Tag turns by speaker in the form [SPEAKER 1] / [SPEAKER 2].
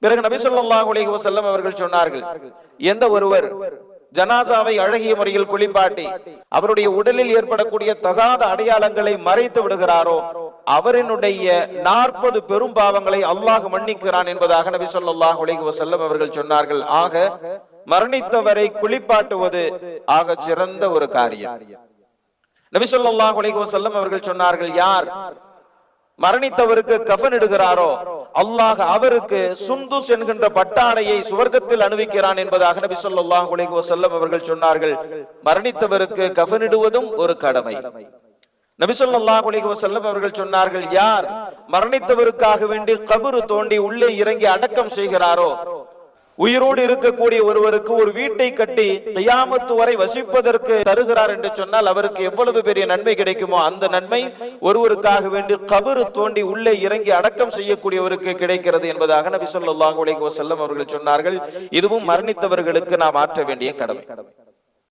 [SPEAKER 1] பிறகு நபி ஸல்லல்லாஹு அலைஹி வஸல்லம் அவர்கள் சொன்னார்கள், எந்த ஒருவர் ஜனாசாவை அழகிய முறையில் குளிப்பாட்டி அவருடைய உடலில் ஏற்படக்கூடிய தகாத அடையாளங்களை மறைத்து விடுகிறாரோ அவரினுடைய 40 பெரும் பாவங்களை அல்லாஹ் மன்னிக்கிறான் என்பதாக நபி ஸல்லல்லாஹு அலைஹி வஸல்லம் அவர்கள் சொன்னார்கள். ஆக மரணித்தவரை குளிப்பாட்டுவது ஆக சிறந்த ஒரு காரியம். நபி ஸல்லல்லாஹு அலைஹி வஸல்லம் அவர்கள் சொன்னார்கள், யார் மரணித்தவருக்கு கஃன் இடுகிறாரோ அல்லாஹ் அவருக்கு சுந்துஸ் என்கின்ற பட்டாடையை சுவர்க்கத்தில் அணிவிக்கிறான் என்பதாக நபி ஸல்லல்லாஹு அலைஹி வஸல்லம் அவர்கள் சொன்னார்கள். மரணித்தவருக்கு கஃன் இடுவதும் ஒரு கடமை. நபி ஸல்லல்லாஹு அலைஹி வஸல்லம் அவர்கள் சொன்னார்கள், யார் மரணித்தவருக்காக வேண்டி கபரு தோண்டி உள்ளே இறங்கி அடக்கம் செய்கிறாரோ, உயிரோடு இருக்கக்கூடிய ஒருவருக்கு ஒரு வீட்டை கட்டி கியாமத் வரை வசிப்பதற்கு தருகிறார் என்று சொன்னால் அவருக்கு எவ்வளவு பெரிய நன்மை கிடைக்குமோ அந்த நன்மை ஒருவருக்காக வேண்டி கபரு தோண்டி உள்ளே இறங்கி அடக்கம் செய்யக்கூடியவருக்கு கிடைக்கிறது என்பதாக நபி ஸல்லல்லாஹு அலைஹி வஸல்லம் அவர்கள் சொன்னார்கள். இதுவும் மரணித்தவர்களுக்கு நாம் ஆற்ற வேண்டிய கடமை.